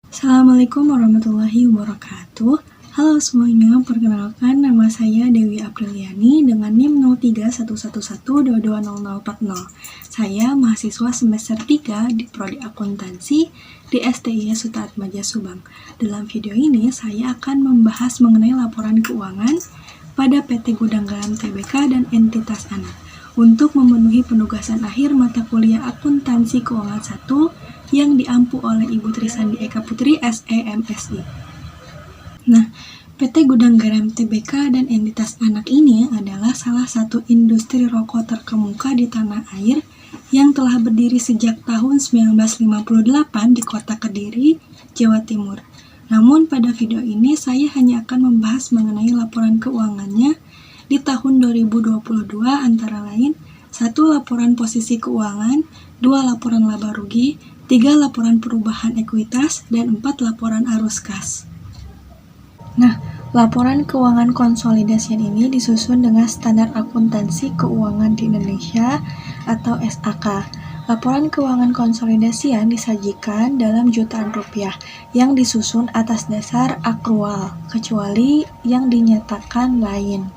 Assalamualaikum warahmatullahi wabarakatuh. Halo semuanya, perkenalkan nama saya Dewi Apriliani dengan NIM 0311122040. Saya mahasiswa semester 3 di Prodi Akuntansi di STI Suta Atmaja Subang. Dalam video ini saya akan membahas mengenai laporan keuangan pada PT Gudang Garam Tbk dan entitas anak untuk memenuhi penugasan akhir mata kuliah Akuntansi Keuangan 1 yang diampu oleh Ibu Trisandi Eka Putri SEMSI. Nah, PT Gudang Garam Tbk dan entitas anak ini adalah salah satu industri rokok terkemuka di tanah air yang telah berdiri sejak tahun 1958 di Kota Kediri, Jawa Timur. Namun pada video ini saya hanya akan membahas mengenai laporan keuangannya di tahun 2022 antara lain 1 laporan posisi keuangan, 2 laporan laba rugi, 3 laporan perubahan ekuitas, dan 4 laporan arus kas. Nah, laporan keuangan konsolidasian ini disusun dengan standar akuntansi keuangan di Indonesia atau SAK. Laporan keuangan konsolidasian disajikan dalam jutaan rupiah yang disusun atas dasar akrual, kecuali yang dinyatakan lain.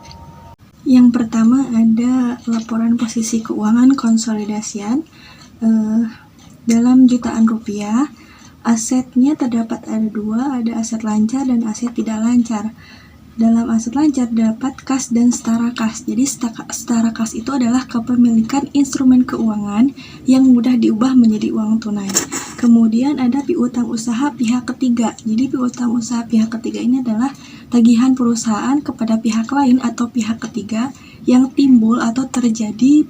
Yang pertama ada laporan posisi keuangan konsolidasian dalam jutaan rupiah. Asetnya terdapat ada 2, ada aset lancar dan aset tidak lancar. Dalam aset lancar dapat kas dan setara kas. Jadi setara kas itu adalah kepemilikan instrumen keuangan yang mudah diubah menjadi uang tunai. Kemudian ada piutang usaha pihak ketiga. Jadi piutang usaha pihak ketiga ini adalah tagihan perusahaan kepada pihak lain atau pihak ketiga yang timbul atau terjadi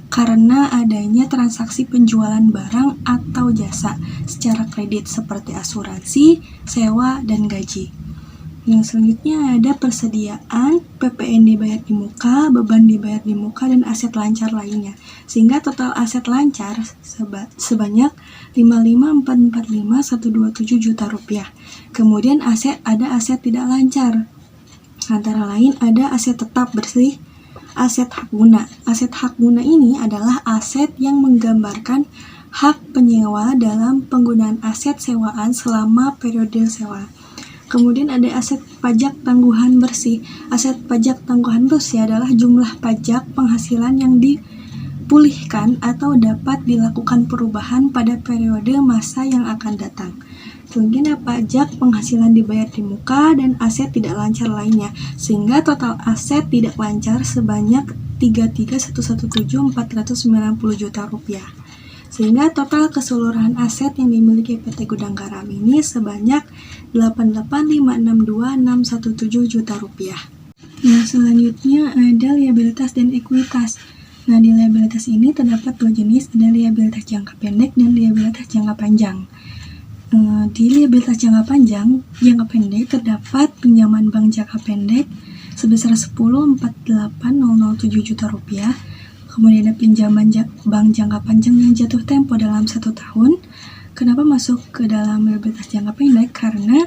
karena adanya transaksi penjualan barang atau jasa secara kredit seperti asuransi, sewa, dan gaji. Yang selanjutnya ada persediaan, PPN dibayar di muka, beban dibayar di muka, dan aset lancar lainnya. Sehingga total aset lancar sebanyak 55.445.127 juta rupiah. Kemudian ada aset tidak lancar. Antara lain ada aset tetap bersih, aset hak guna. Aset hak guna ini adalah aset yang menggambarkan hak penyewa dalam penggunaan aset sewaan selama periode sewa. Kemudian ada aset pajak tangguhan bersih. Aset pajak tangguhan bersih adalah jumlah pajak penghasilan yang dipulihkan atau dapat dilakukan perubahan pada periode masa yang akan datang. Kemudian ada pajak penghasilan dibayar di muka dan aset tidak lancar lainnya, sehingga total aset tidak lancar sebanyak 33.117.490 juta rupiah. Sehingga total keseluruhan aset yang dimiliki PT Gudang Garam ini sebanyak 88.562.617 juta rupiah. Nah, selanjutnya ada liabilitas dan ekuitas. Nah, di liabilitas ini terdapat 2 jenis, ada liabilitas jangka pendek dan liabilitas jangka panjang. Di liabilitas jangka pendek terdapat pinjaman bank jangka pendek sebesar 10.48.007 juta rupiah. Kemudian ada pinjaman bank jangka panjang yang jatuh tempo dalam 1 tahun. Kenapa masuk ke dalam liabilitas jangka pendek? Karena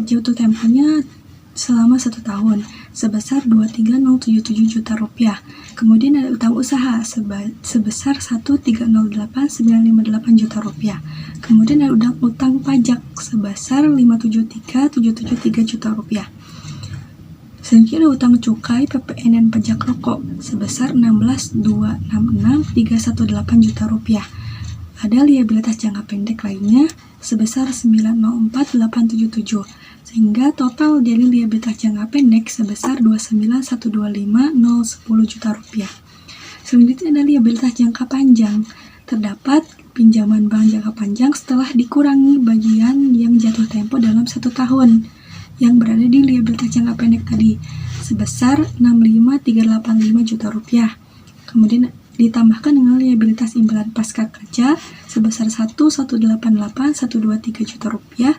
jatuh temponya selama 1 tahun sebesar 23.077 juta rupiah. Kemudian ada utang usaha sebesar 1.308.958 juta rupiah. Kemudian ada utang pajak sebesar 573.773 juta rupiah. Selanjutnya ada utang cukai, PPN, dan pajak rokok sebesar 16.266.318 juta rupiah. Ada liabilitas jangka pendek lainnya sebesar 904.877, sehingga total dari liabilitas jangka pendek sebesar 29.125.010 juta rupiah. Selanjutnya ada liabilitas jangka panjang. Terdapat pinjaman bank jangka panjang setelah dikurangi bagian yang jatuh tempo dalam 1 tahun yang berada di liabilitas jangka pendek tadi sebesar 65.385 juta rupiah. Kemudian ditambahkan dengan liabilitas imbalan pasca kerja sebesar 1.188.123 juta rupiah,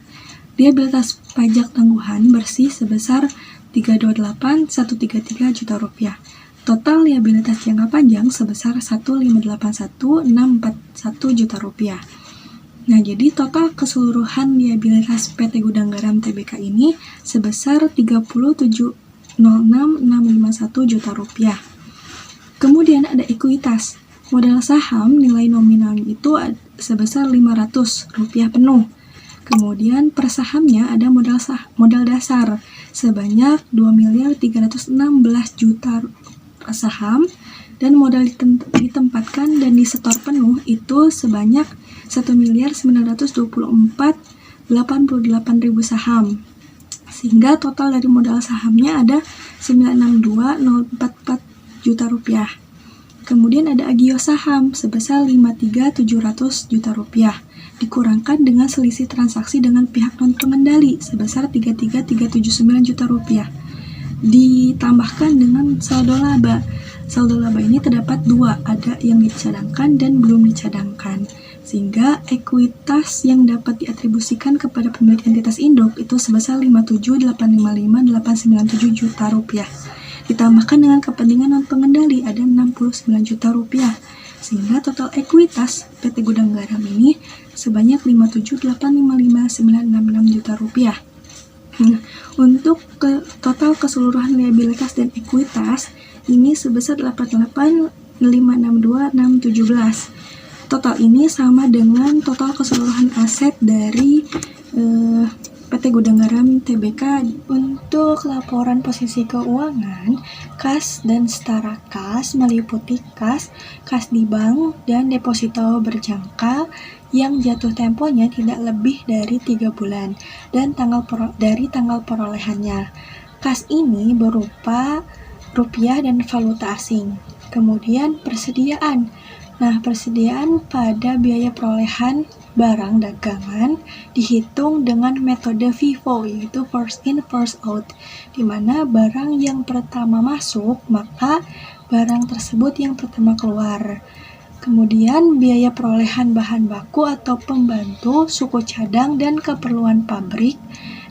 liabilitas pajak tangguhan bersih sebesar 328.133 juta rupiah. Total liabilitas jangka panjang sebesar 1.581.641 juta rupiah. Nah, jadi total keseluruhan liabilitas PT Gudang Garam Tbk ini sebesar 37.006.651 juta rupiah. Kemudian ada ekuitas. Modal saham nilai nominalnya itu sebesar Rp500 penuh. Kemudian per sahamnya ada modal dasar sebanyak 2.316.000.000 per saham, dan modal ditempatkan dan disetor penuh itu sebanyak 1.924.088.000 saham. Sehingga total dari modal sahamnya ada 962.044 juta rupiah. Kemudian ada agio saham sebesar 53.700 juta rupiah, dikurangkan dengan selisih transaksi dengan pihak non-pengendali sebesar 33.379 juta rupiah. Ditambahkan dengan saldo laba. Saldo laba ini terdapat dua, ada yang dicadangkan dan belum dicadangkan. Sehingga ekuitas yang dapat diatribusikan kepada pemilik entitas induk itu sebesar 57.855.897 juta rupiah. Ditambahkan dengan kepentingan non-pengendali ada 69 juta rupiah. Sehingga total ekuitas PT Gudang Garam ini sebanyak 57.855.966 juta rupiah. Nah, untuk total keseluruhan liabilitas dan ekuitas ini sebesar 88.562.617. Total ini sama dengan total keseluruhan aset dari PT Gudang Garam Tbk. Untuk laporan posisi keuangan, kas dan setara kas meliputi kas di bank, dan deposito berjangka yang jatuh temponya tidak lebih dari 3 bulan dan dari tanggal perolehannya. Kas ini berupa rupiah dan valuta asing. Kemudian persediaan. Nah, persediaan pada biaya perolehan barang dagangan dihitung dengan metode FIFO, yaitu first in first out, di mana barang yang pertama masuk maka barang tersebut yang pertama keluar. Kemudian biaya perolehan bahan baku atau pembantu, suku cadang, dan keperluan pabrik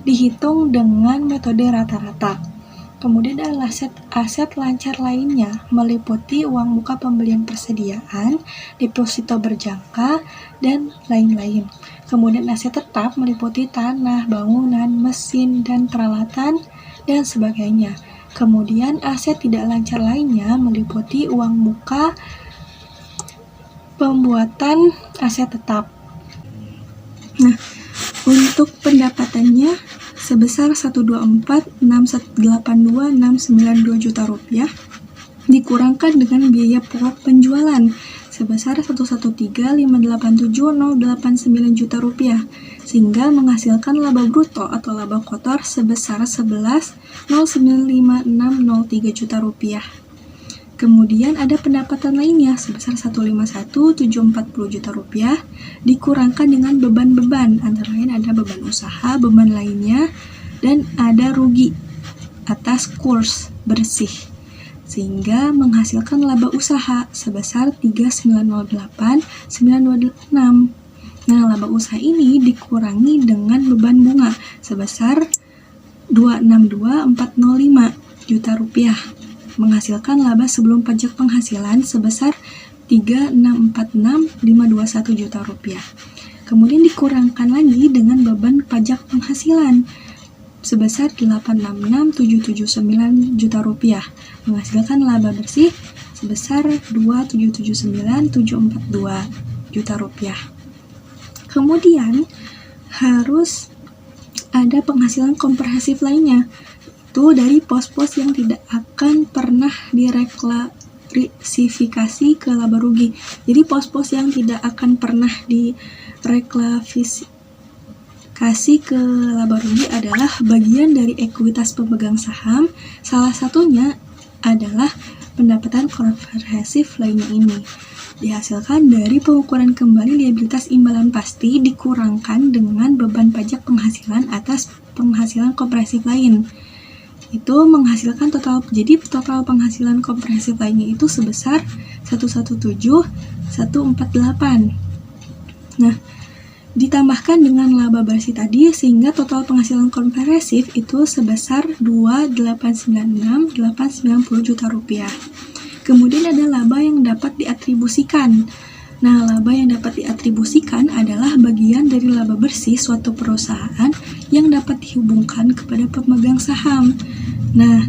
dihitung dengan metode rata-rata. Kemudian adalah aset lancar lainnya meliputi uang muka pembelian persediaan, deposito berjangka, dan lain-lain. Kemudian aset tetap meliputi tanah, bangunan, mesin, dan peralatan, dan sebagainya. Kemudian aset tidak lancar lainnya meliputi uang muka pembuatan aset tetap. Nah, untuk pendapatannya sebesar 124.682.692 juta rupiah, dikurangkan dengan biaya pokok penjualan sebesar 113.587.089 juta rupiah, sehingga menghasilkan laba bruto atau laba kotor sebesar 11.095.603 juta rupiah. Kemudian ada pendapatan lainnya sebesar 151.740 juta rupiah, dikurangkan dengan beban-beban, antara lain ada beban usaha, beban lainnya, dan ada rugi atas kurs bersih, sehingga menghasilkan laba usaha sebesar 3.908.926. Nah, laba usaha ini dikurangi dengan beban bunga sebesar 262.405 juta rupiah, menghasilkan laba sebelum pajak penghasilan sebesar 3.646.521 juta rupiah. Kemudian dikurangkan lagi dengan beban pajak penghasilan sebesar 866.779 juta rupiah, menghasilkan laba bersih sebesar 2.779.742 juta rupiah. Kemudian harus ada penghasilan komprehensif lainnya, itu dari pos-pos yang tidak akan pernah direklasifikasi ke laba rugi. Jadi pos-pos yang tidak akan pernah direklasifikasi ke laba rugi adalah bagian dari ekuitas pemegang saham. Salah satunya adalah pendapatan komprehensif lainnya ini dihasilkan dari pengukuran kembali liabilitas imbalan pasti dikurangkan dengan beban pajak penghasilan atas penghasilan komprehensif lain. Itu menghasilkan total penghasilan komprehensif lainnya itu sebesar 117.148. Nah, ditambahkan dengan laba bersih tadi sehingga total penghasilan komprehensif itu sebesar 2.896.890 juta rupiah. Kemudian ada laba yang dapat diatribusikan. Nah, laba yang dapat diatribusikan adalah bagian dari laba bersih suatu perusahaan yang dapat dihubungkan kepada pemegang saham. Nah,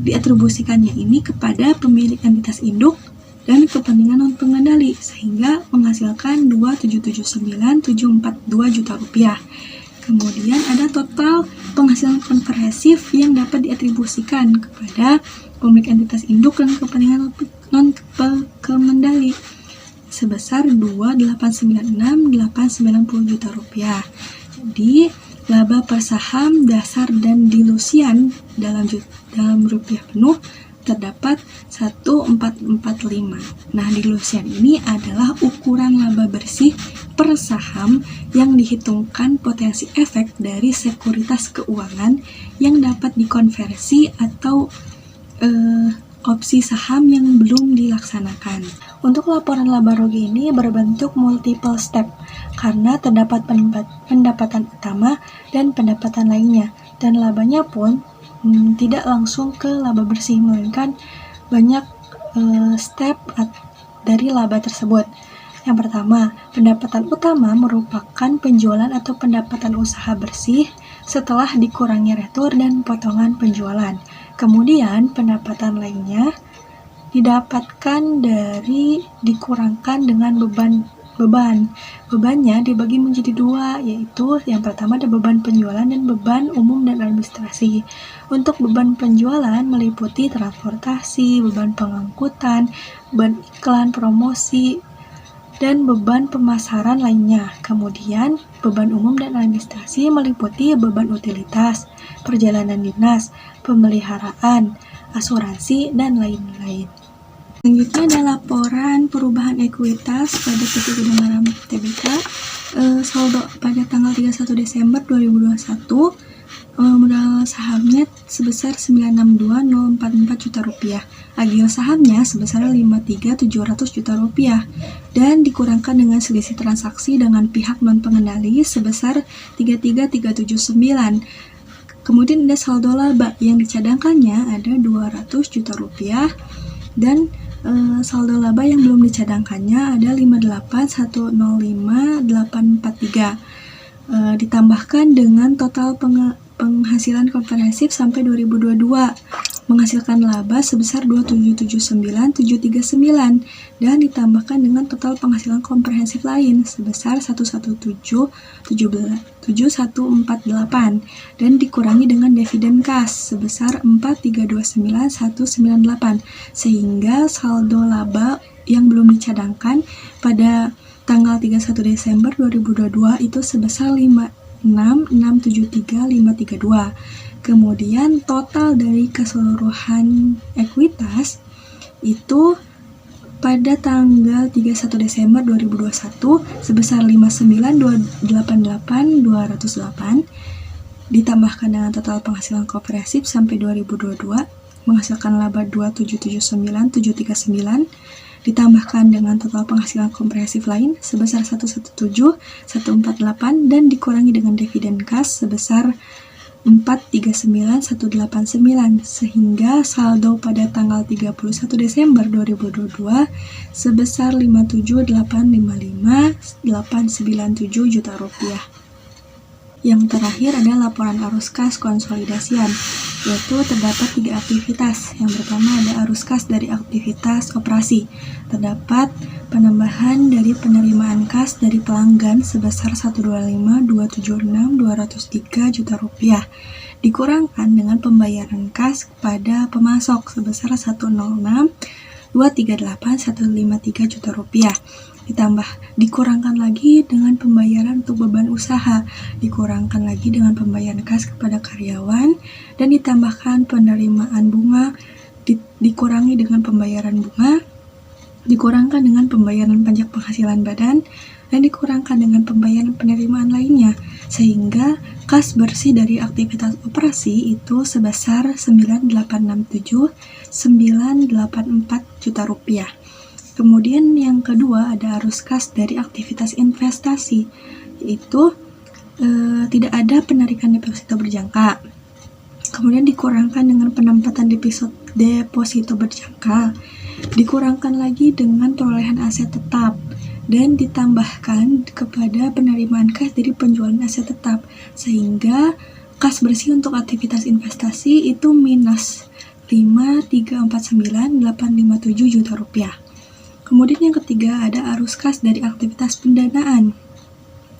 diatribusikannya ini kepada pemilik entitas induk dan kepentingan non-pengendali, sehingga menghasilkan 2.779.742 juta rupiah. Kemudian ada total penghasilan komprehensif yang dapat diatribusikan kepada pemilik entitas induk dan kepentingan non-kemendali sebesar 2.896.890 juta rupiah. Jadi laba per saham, dasar, dan dilusian dalam rupiah penuh terdapat 1445. Nah, dilusian ini adalah ukuran laba bersih per saham yang dihitungkan potensi efek dari sekuritas keuangan yang dapat dikonversi atau opsi saham yang belum dilaksanakan. Untuk laporan laba rugi ini berbentuk multiple step karena terdapat pendapatan utama dan pendapatan lainnya, dan labanya pun tidak langsung ke laba bersih, melainkan banyak step dari laba tersebut. Yang pertama, pendapatan utama merupakan penjualan atau pendapatan usaha bersih setelah dikurangi retur dan potongan penjualan. Kemudian pendapatan lainnya didapatkan dari dikurangkan dengan bebannya dibagi menjadi dua, yaitu yang pertama ada beban penjualan dan beban umum dan administrasi. Untuk beban penjualan meliputi transportasi, beban pengangkutan, beban iklan, promosi, dan beban pemasaran lainnya. Kemudian beban umum dan administrasi meliputi beban utilitas, perjalanan dinas, pemeliharaan, asuransi, dan lain-lain. Selanjutnya ada laporan perubahan ekuitas pada PT Gudang Garam Tbk. Saldo pada tanggal 31 Desember 2021, modal sahamnya sebesar 962.044 juta rupiah. Agio sahamnya sebesar 53.700 juta rupiah dan dikurangkan dengan selisih transaksi dengan pihak non pengendali sebesar 33.379. Kemudian ada saldo laba yang dicadangkannya ada 200 juta rupiah dan saldo laba yang belum dicadangkannya ada 58.105.843. Ditambahkan dengan total penghasilan komprehensif sampai 2022 menghasilkan laba sebesar 2.779.739 dan ditambahkan dengan total penghasilan komprehensif lain sebesar 117.748 dan dikurangi dengan dividen kas sebesar 4.329.198 sehingga saldo laba yang belum dicadangkan pada tanggal 31 Desember 2022 itu sebesar 56.673.532. Kemudian total dari keseluruhan ekuitas itu pada tanggal 31 Desember 2021 sebesar 59.288.208 ditambahkan dengan total penghasilan komprehensif sampai 2022 menghasilkan laba 2.779.739 ditambahkan dengan total penghasilan komprehensif lain sebesar 117.148 dan dikurangi dengan dividen kas sebesar 439.189 sehingga saldo pada tanggal 31 Desember 2022 sebesar 57.855.897 juta rupiah. Yang terakhir ada laporan arus kas konsolidasian, yaitu terdapat 3 aktivitas. Yang pertama ada arus kas dari aktivitas operasi. Terdapat penambahan dari penerimaan kas dari pelanggan sebesar 125.276.203 juta rupiah. Dikurangkan dengan pembayaran kas kepada pemasok sebesar 106.238.153 juta rupiah. Dikurangkan lagi dengan pembayaran untuk beban usaha, dikurangkan lagi dengan pembayaran kas kepada karyawan, dan ditambahkan penerimaan bunga, dikurangi dengan pembayaran bunga, dikurangkan dengan pembayaran pajak penghasilan badan, dan dikurangkan dengan pembayaran penerimaan lainnya, sehingga kas bersih dari aktivitas operasi itu sebesar 9.867.984 juta rupiah. Kemudian yang kedua ada arus kas dari aktivitas investasi, yaitu tidak ada penarikan deposito berjangka. Kemudian dikurangkan dengan penempatan deposito berjangka, dikurangkan lagi dengan perolehan aset tetap, dan ditambahkan kepada penerimaan kas dari penjualan aset tetap, sehingga kas bersih untuk aktivitas investasi itu minus 5.349.857 juta rupiah. Kemudian yang ketiga ada arus kas dari aktivitas pendanaan.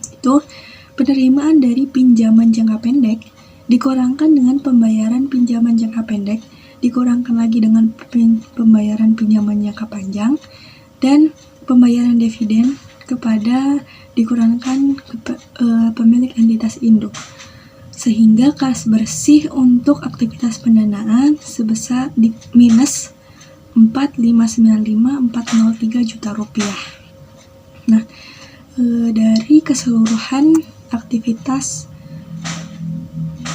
Itu penerimaan dari pinjaman jangka pendek dikurangkan dengan pembayaran pinjaman jangka pendek, dikurangkan lagi dengan pembayaran pinjaman jangka panjang, dan pembayaran dividen kepada dikurangkan pemilik entitas induk, sehingga kas bersih untuk aktivitas pendanaan sebesar minus 4.595.403 juta rupiah. Nah, dari keseluruhan aktivitas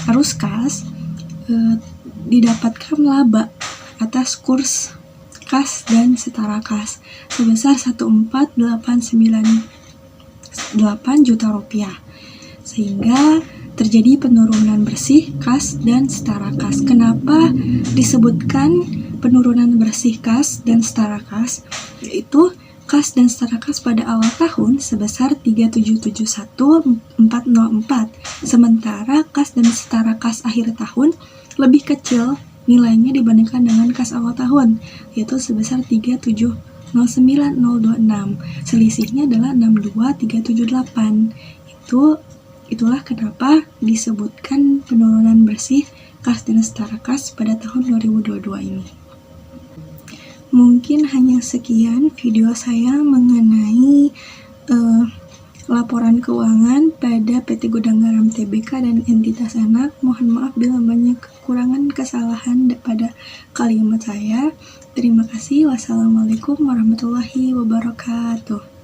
arus kas, didapatkan laba atas kurs kas dan setara kas sebesar 1.489.8 juta rupiah, sehingga terjadi penurunan bersih kas dan setara kas. Kenapa disebutkan penurunan bersih kas dan setara kas? Yaitu kas dan setara kas pada awal tahun sebesar 3.771.404, sementara kas dan setara kas akhir tahun lebih kecil nilainya dibandingkan dengan kas awal tahun, yaitu sebesar 3.709.026. Selisihnya adalah 62.378. Itulah kenapa disebutkan penurunan bersih kas dan setara kas pada tahun 2022 ini. Mungkin hanya sekian video saya mengenai laporan keuangan pada PT Gudang Garam Tbk dan entitas anak. Mohon maaf bila banyak kekurangan kesalahan pada kalimat saya. Terima kasih. Wassalamualaikum warahmatullahi wabarakatuh.